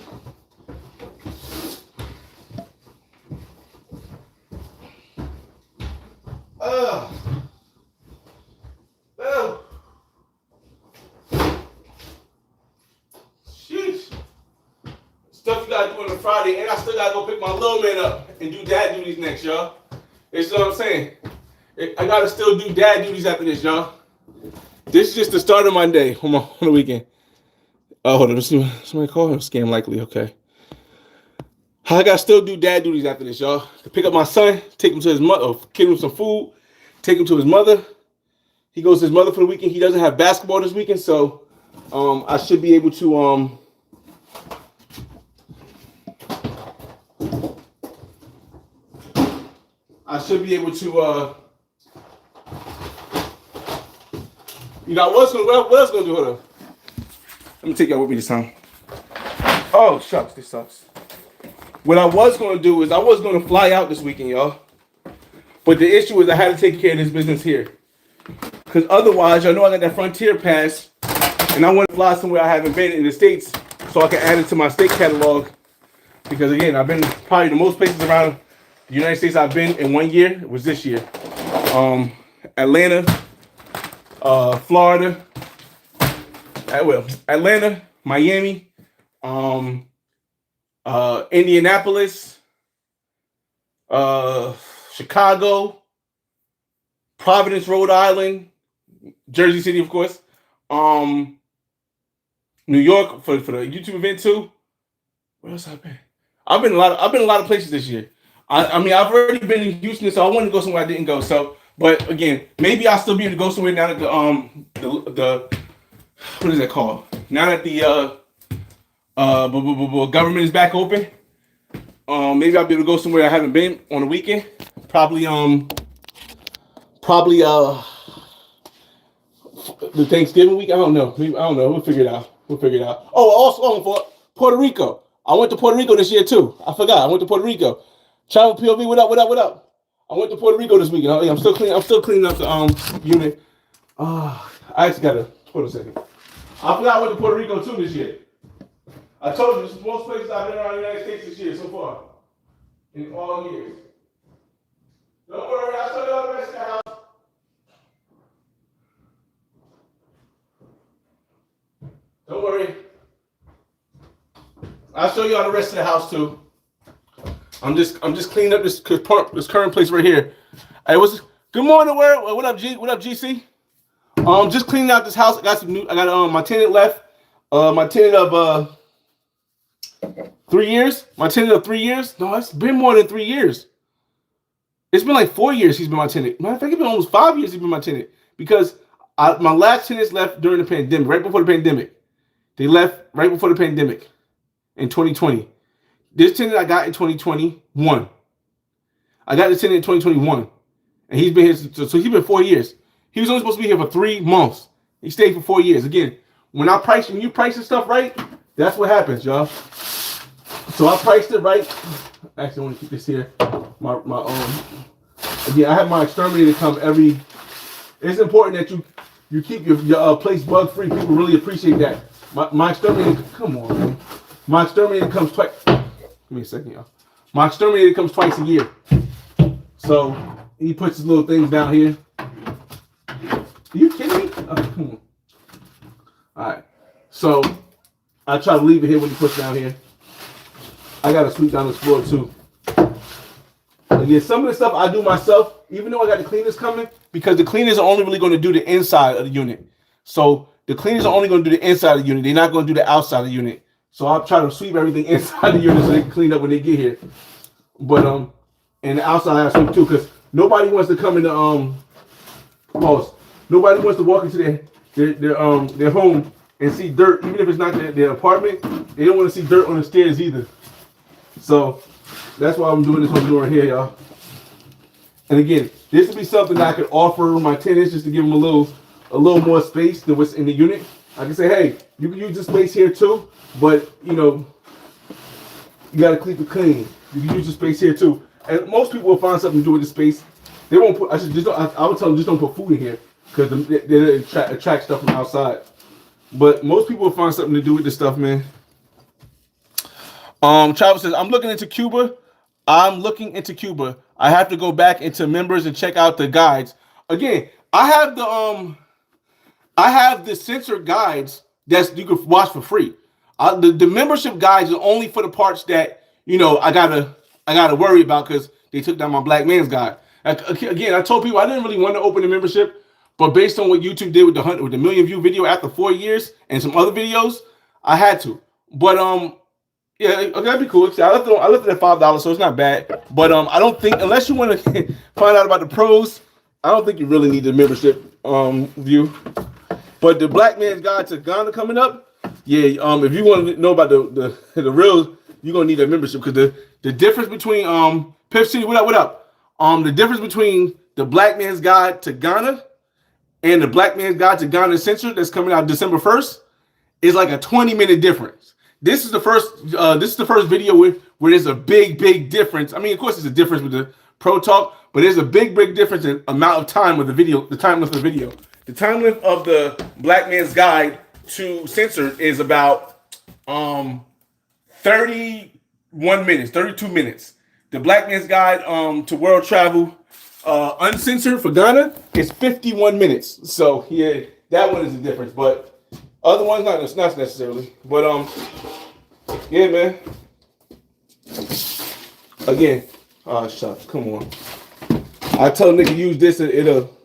Sheesh. Stuff you gotta do on a Friday, and I still gotta go pick my little man up and do dad duties next, y'all. That's what I'm saying. I gotta still do dad duties after this, y'all. This is just the start of my day on the weekend. Oh, hold on. Somebody call him? Scam likely. Okay. I gotta still do dad duties after this, y'all. To pick up my son, take him to his mother, give him some food, take him to his mother. He goes to his mother for the weekend. He doesn't have basketball this weekend, so I should be able to I should be able to you know, what else gonna do? Hold on. Let me take y'all with me this time. Oh shucks, this sucks. What I was gonna do is I was gonna fly out this weekend, y'all. But the issue is I had to take care of this business here. Because otherwise, y'all know I got that Frontier Pass, and I want to fly somewhere I haven't been in the States so I can add it to my state catalog. Because again, I've been probably the most places around the United States I've been in 1 year was this year. Atlanta, Florida, Atlanta, Miami, Indianapolis, Chicago, Providence, Rhode Island, Jersey City, of course, New York for the YouTube event too. Where else have I been? I've been a lot of places this year. I mean, I've already been in Houston, so I wanted to go somewhere I didn't go. So, but again, maybe I'll still be able to go somewhere now that the what is that called? Now that the government is back open. Maybe I'll be able to go somewhere I haven't been on the weekend. Probably the Thanksgiving week. I don't know. We'll figure it out. Oh, also for Puerto Rico. I went to Puerto Rico this year too. I forgot. I went to Puerto Rico. Travel POV. What up? I went to Puerto Rico this weekend. I'm still cleaning up the unit. I actually gotta hold a second. I forgot I went to Puerto Rico too this year. I told you this is most places I've been around the United States this year so far. In all years. Don't worry, I'll show you all the rest of the house. Don't worry. I'll show you all the rest of the house too. I'm just cleaning up this current place right here. Hey, good morning, world. What up, G? What up, GC? Just cleaning out this house. I got my tenant left. My tenant of 3 years. My tenant of 3 years. No, it's been more than 3 years. It's been like 4 years he's been my tenant. Matter of fact, it's been almost 5 years he's been my tenant. Because my last tenants left during the pandemic, right before the pandemic. They left right before the pandemic in 2020. This tenant I got in 2021. I got this tenant in 2021. And he's been here, so he's been 4 years. He was only supposed to be here for 3 months. He stayed for 4 years. Again, when you price the stuff right, that's what happens, y'all. So I priced it right. Actually, I want to keep this here. Again, I have my exterminator come every. It's important that you keep your place bug free. People really appreciate that. My exterminator, come on, man. My exterminator comes twice. Give me a second, y'all. My exterminator comes twice a year. So he puts his little things down here. Are you kidding me? Oh, come on. All right. So I try to leave it here when he puts down here. I gotta sweep down this floor too. Again, some of the stuff I do myself, even though I got the cleaners coming, because the cleaners are only really going to do the inside of the unit. So the cleaners are only going to do the inside of the unit. They're not going to do the outside of the unit. So I'll try to sweep everything inside the unit so they can clean up when they get here. But and the outside I have to sweep too, because nobody wants to come into nobody wants to walk into their home and see dirt, even if it's not their apartment. They don't want to see dirt on the stairs either. So that's why I'm doing this whole door here, y'all. And again, this would be something that I could offer my tenants just to give them a little more space than what's in the unit. I can say, hey, you can use this space here too, but you gotta keep it clean. You can use the space here too. And most people will find something to do with the space. They won't put. I would tell them just don't put food in here because they attract stuff from outside. But most people will find something to do with this stuff, man. Travis says, I'm looking into Cuba. I have to go back into members and check out the guides. Again, I have the censored guides that you can watch for free. The membership guides are only for the parts that I gotta worry about because they took down my black man's guide. Again, I told people I didn't really want to open the membership, but based on what YouTube did with the million view video after 4 years and some other videos, I had to. But yeah, okay, that'd be cool. I left it at $5, so it's not bad. But I don't think, unless you want to find out about the pros, I don't think you really need the membership view. But the Black Man's Guide to Ghana coming up, yeah. If you want to know about the real, you're gonna need a membership because the difference between Pip City, what up? The difference between the Black Man's Guide to Ghana and the Black Man's Guide to Ghana Censored that's coming out December 1st is like a 20-minute difference. This is the first video where there's a big difference. I mean, of course, there's a difference with the Pro Talk, but there's a big difference in amount of time with the video, the time length of the video. The time length of the Black Man's Guide to Censored is about 31 minutes, 32 minutes. The Black Man's Guide to World Travel Uncensored for Ghana is 51 minutes. So yeah, that one is the difference, but other ones not necessarily. But yeah, man. Again, shucks, come on. I tell a nigga use this, it'll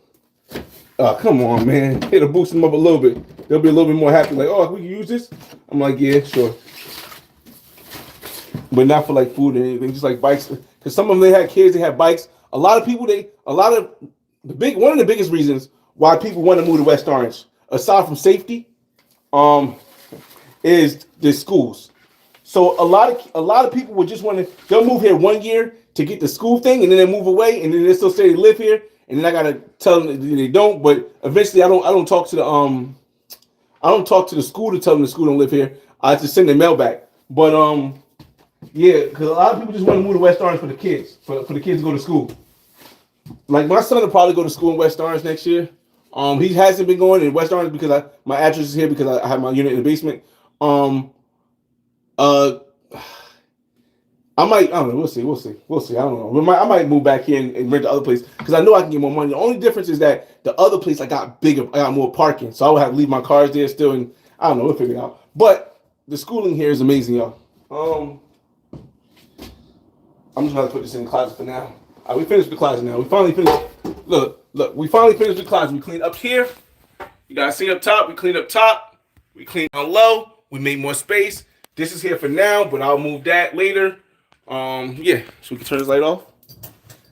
come on, man. It'll boost them up a little bit. They'll be a little bit more happy. Like, oh, we can use this? I'm like, yeah, sure. But not for like food or anything, just like bikes. Because some of them, they had kids, they had bikes. A lot of people, one of the biggest reasons why people want to move to West Orange, aside from safety, is the schools. So a lot of people would just want to, they'll move here 1 year to get the school thing, and then they move away, and then they still say they live here, and then I gotta tell them that they don't. But eventually, I don't talk to the school to tell them the school don't live here. I just send their mail back. But yeah, because a lot of people just want to move to West Orange for the kids, for the kids to go to school. Like my son will probably go to school in West Orange next year. He hasn't been going in West Orange because my address is here because I have my unit in the basement. I don't know. We'll see. I don't know. I might move back here and rent the other place because I know I can get more money. The only difference is that the other place I got more parking, so I would have to leave my cars there still, and I don't know. We'll figure it out. But the schooling here is amazing, y'all. I'm just gonna put this in the closet for now. All right, we finished the closet now. We finally finished. Look. We finally finished the closet. We cleaned up here. You guys see up top? We cleaned up top. We cleaned down low. We made more space. This is here for now, but I'll move that later. Yeah, so we can turn this light off,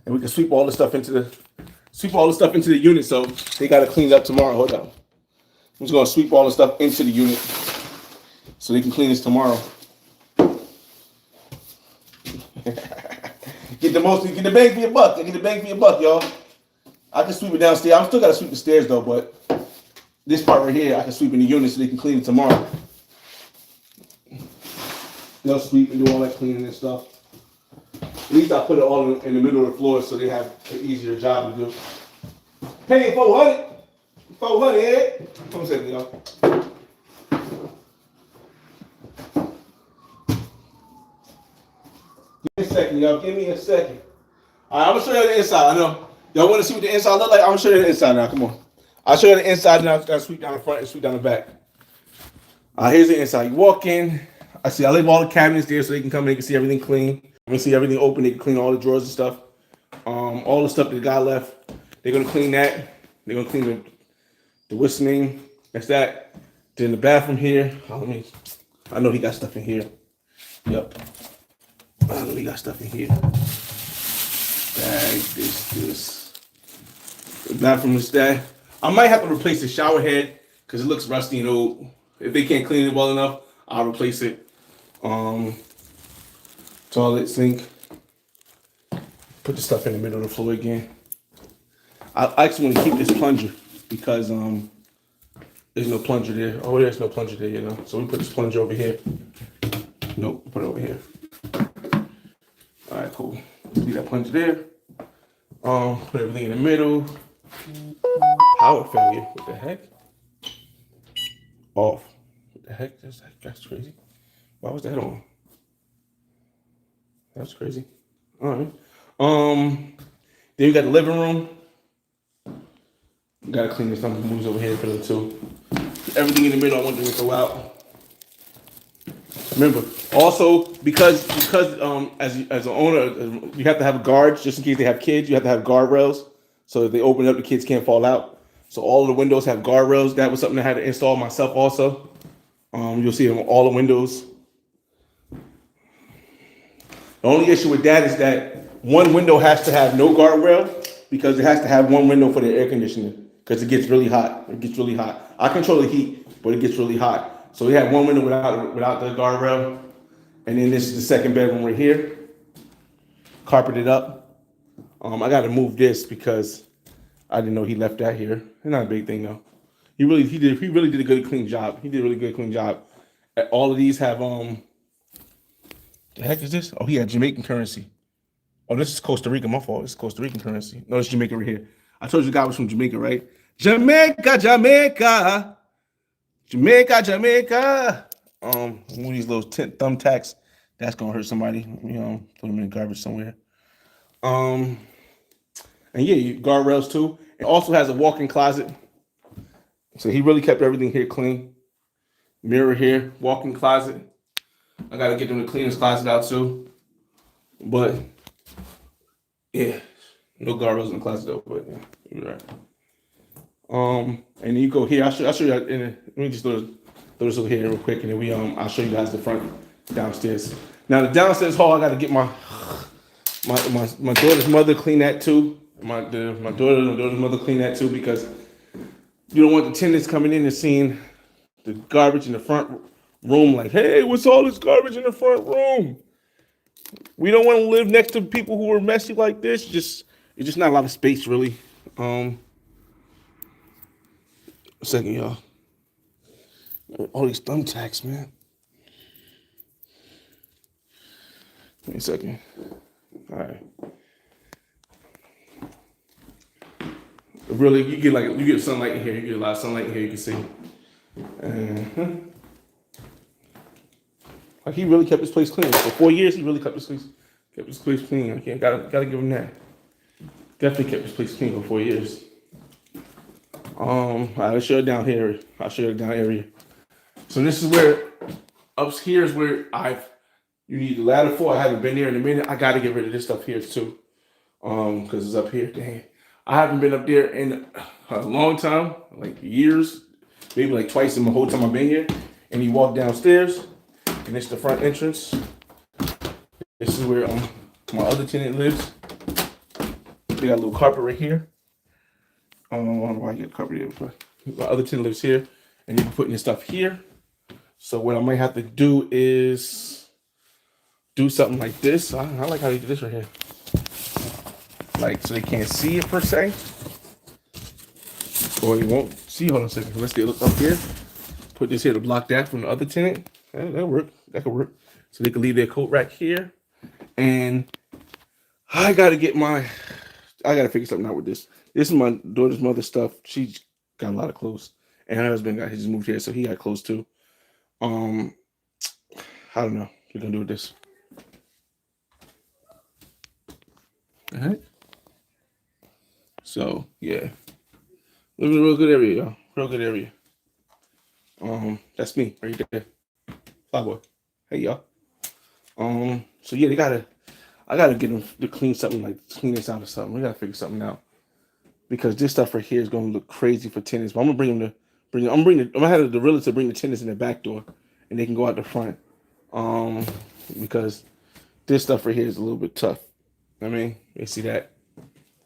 and we can sweep all the stuff into the unit. So they gotta clean it up tomorrow. Hold on, I'm just gonna sweep all the stuff into the unit so they can clean this tomorrow. Get the bang for your buck. Get the bang for your buck, y'all. I can sweep it downstairs. I'm still gotta sweep the stairs though, but this part right here, I can sweep in the unit so they can clean it tomorrow. They'll sweep and do all that cleaning and stuff. At least I put it all in the middle of the floor so they have an easier job to do. Hey, 400, eh? Come on, second, y'all. Give me a second, y'all. Give me a second. All right, I'm gonna show you the inside. I know y'all want to see what the inside look like. I'm gonna show you the inside now. Come on. I'll show you the inside and I'll sweep down the front and sweep down the back. Here's the inside. You walk in. I leave all the cabinets there so they can come in and see everything clean. They can see everything open. They can clean all the drawers and stuff. All the stuff that got left, they're gonna clean that. They're gonna clean the what's name. That's that. Then the bathroom here. I know he got stuff in here. Yep. I know he got stuff in here. Bag, this. The bathroom is that. I might have to replace the shower head because it looks rusty and old. If they can't clean it well enough, I'll replace it. Toilet, sink. Put the stuff in the middle of the floor again. I actually want to keep this plunger because there's no plunger there. Oh, there's no plunger there, you know. So we put this plunger over here. Nope, put it over here. All right, cool. Leave that plunger there. Put everything in the middle. Power failure. What the heck? Off. What the heck? That's crazy. Why was that on? That's crazy. All right. Then you got the living room. Gotta clean this up. Moves over here for them too. Everything in the middle I want them to throw out. Remember, also because as an owner, you have to have guards just in case they have kids. You have to have guardrails so if they open up, the kids can't fall out. So all of the windows have guardrails. That was something I had to install myself also. You'll see them on all the windows. The only issue with that is that one window has to have no guardrail because it has to have one window for the air conditioning because it gets really hot. I control the heat, but it gets really hot. So we have one window without the guardrail. And then this is the second bedroom right here. Carpeted up. I got to move this because I didn't know he left that here. It's not a big thing though. He really did a good clean job. He did a really good clean job. All of these have the heck is this? Oh, he had Jamaican currency. Oh, this is Costa Rica. My fault. It's Costa Rican currency. No, it's Jamaica right here. I told you the guy was from Jamaica, right? Jamaica, Jamaica, Jamaica, Jamaica. One of these little thumbtacks. That's gonna hurt somebody. Put them in the garbage somewhere. And yeah, guardrails too. It also has a walk-in closet. So he really kept everything here clean. Mirror here, walk-in closet. I gotta get them to clean this closet out too. But yeah, no guardrails in the closet though. But yeah, you're right. And then you go here. I'll show you. Let me just throw this over here real quick, and then I'll show you guys the front downstairs. Now the downstairs hall, I gotta get my daughter's mother clean that too. My daughter's mother clean that too because you don't want the tenants coming in and seeing the garbage in the front room. Like, hey, what's all this garbage in the front room? We don't want to live next to people who are messy like this. It's just not a lot of space, really. A second, y'all. All these thumbtacks, man. Give me a second. All right. Really, you get sunlight in here. You get a lot of sunlight in here. You can see. Like he really kept his place clean. For 4 years, he really kept his place clean. I gotta give him that. Definitely kept his place clean for 4 years. I'll show it down here. I'll show you the down area. So this is where up here is where you need the ladder for. I haven't been there in a minute. I gotta get rid of this stuff here too. Because it's up here. Dang. I haven't been up there in a long time, like years, maybe like twice in the whole time I've been here. And you walk downstairs, and it's the front entrance. This is where my other tenant lives. They got a little carpet right here. I don't know why I get carpet here, but my other tenant lives here, and you're putting your stuff here. So what I might have to do is do something like this. I like how they do this right here. Like, so they can't see it per se. Or they won't see. Hold on a second. Let's get look up here. Put this here to block that from the other tenant. That'll work. That could work. So they can leave their coat rack here. And I gotta figure something out with this. This is my daughter's mother stuff. She got a lot of clothes. And her husband he just moved here, so he got clothes too. I don't know. What we're gonna do with this. Alright. So yeah. Live in a real good area, y'all. Real good area. That's me right there. Flyboy. Hey y'all. So yeah, I gotta get them to clean something, like clean this out or something. We gotta figure something out. Because this stuff right here is gonna look crazy for tenants. But I'm gonna have the realtor bring the tenants in the back door and they can go out the front. Because this stuff right here is a little bit tough. I mean, you see that.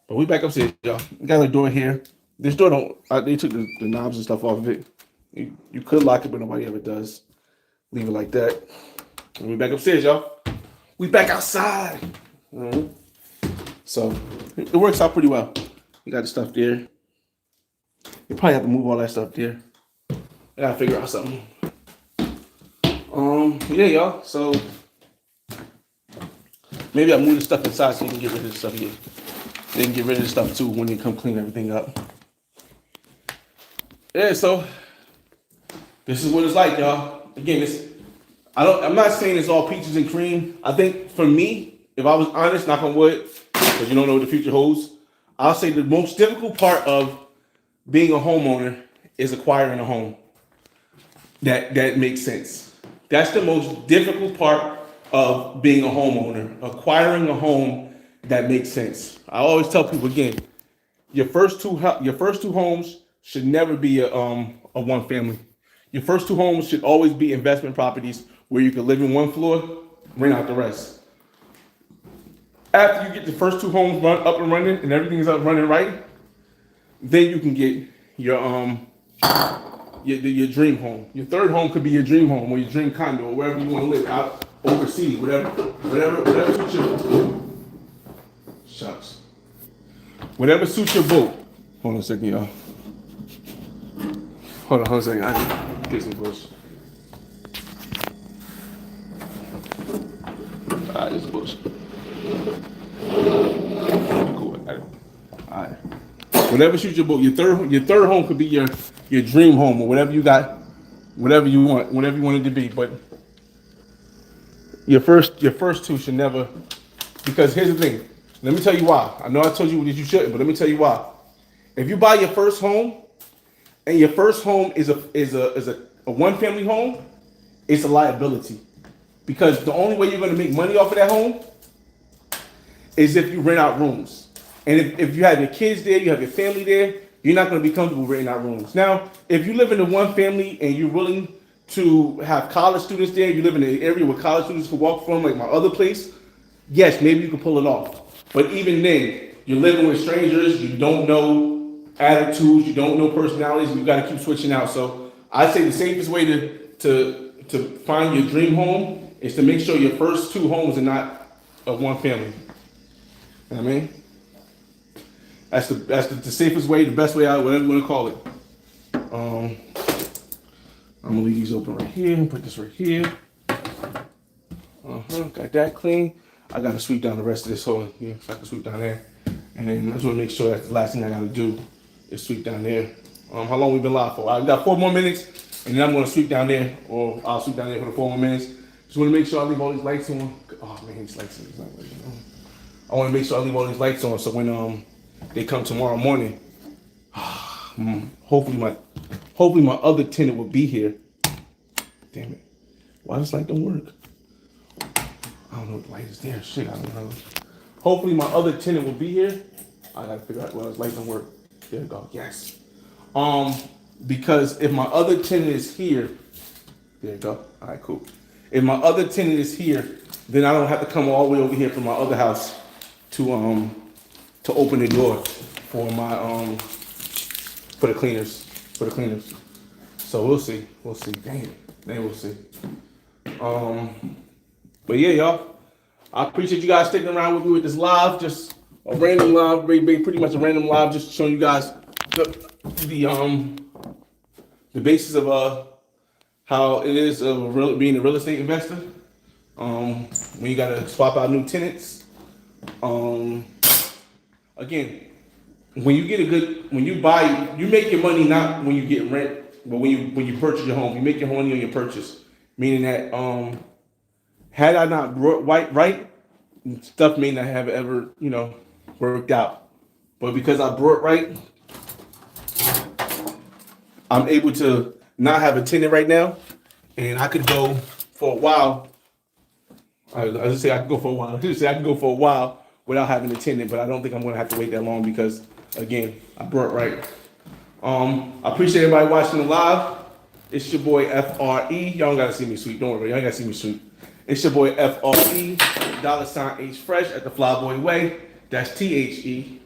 But we back upstairs, y'all. We got a door here. This door they took the knobs and stuff off of it. You could lock it, but nobody ever does. Leave it like that. And we back upstairs, y'all. We back outside. Mm-hmm. So it works out pretty well. You got the stuff there. You probably have to move all that stuff there. I gotta figure out something. Yeah, y'all. So maybe I'll move the stuff inside so you can get rid of the stuff here. They can get rid of the stuff too when they come clean everything up. Yeah, so this is what it's like, y'all. Again, I'm not saying it's all peaches and cream. I think for me, if I was honest, knock on wood, because you don't know what the future holds, I'll say the most difficult part of being a homeowner is acquiring a home. That makes sense. That's the most difficult part of being a homeowner, acquiring a home that makes sense. I always tell people again, your first two homes should never be a one family. Your first two homes should always be investment properties where you can live in one floor, rent out the rest. After you get the first two homes up and running and everything is up running right, then you can get your dream home. Your third home could be your dream home or your dream condo or wherever you want to live, out overseas, whatever suits you. Shucks. Whatever suits your boat. Hold on a second, y'all. Hold on a second. I need to get some bush. Alright, this is bush. Cool, I got it. Alright. Whatever suits your boat. Your third home could be your dream home or whatever you got, whatever you want it to be. But your first two should never, because here's the thing. Let me tell you why. I know I told you that you shouldn't, but let me tell you why. If you buy your first home and your first home is a one family home, it's a liability. Because the only way you're going to make money off of that home is if you rent out rooms. And if you have your kids there, you have your family there, you're not going to be comfortable renting out rooms. Now, if you live in a one family and you're willing to have college students there, you live in an area where college students can walk from, like my other place, yes, maybe you can pull it off. But even then, you're living with strangers, you don't know attitudes, you don't know personalities, you got to keep switching out. So I'd say the safest way to find your dream home is to make sure your first two homes are not of one family. You know what I mean? That's the safest way, the best way out, whatever you want to call it. I'm gonna leave these open right here and put this right here. Got that clean. I gotta sweep down the rest of this hole here, so I can sweep down there. And then I just wanna make sure that's the last thing I gotta do is sweep down there. How long we been live for? I got 4 more minutes, and then I'm gonna sweep down there, or I'll sweep down there for the 4 more minutes. Just wanna make sure I leave all these lights on. Oh man, these lights are not really on. I wanna make sure I leave all these lights on so when they come tomorrow morning, hopefully my other tenant will be here. Damn it. Why this light don't work? I don't know what light is there. Shit, I don't know. Hopefully my other tenant will be here. I gotta figure out why this light don't work. There we go. Yes. Because if my other tenant is here, there you go. All right, cool. If my other tenant is here, then I don't have to come all the way over here from my other house to open the door for my for the cleaners. So we'll see. Dang, we'll see. But yeah, y'all. I appreciate you guys sticking around with me with this live. Just a random live, pretty much a random live, just showing you guys the basis of how it is being a real estate investor. When you gotta swap out new tenants. Again, when you buy, you make your money not when you get rent, but when you purchase your home, you make your money on your purchase. Meaning that had I not brought right, stuff may not have ever, worked out. But because I brought right, I'm able to not have a tenant right now, and I could go for a while. I just say I could go for a while. I just say I could go for a while without having a tenant, but I don't think I'm gonna have to wait that long because, again, I brought right. I appreciate everybody watching the live. It's your boy FRE. Y'all don't gotta see me sweet. Don't worry, y'all gotta see me sweet. It's your boy FRE, $H Fresh at the Flyboy Way. That's THEFLYBOYWAY.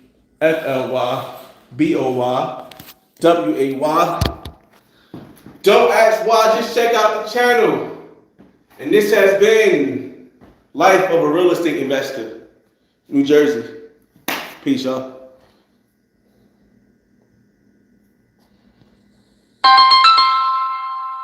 Don't ask why, just check out the channel. And this has been Life of a Real Estate Investor, New Jersey. Peace, y'all.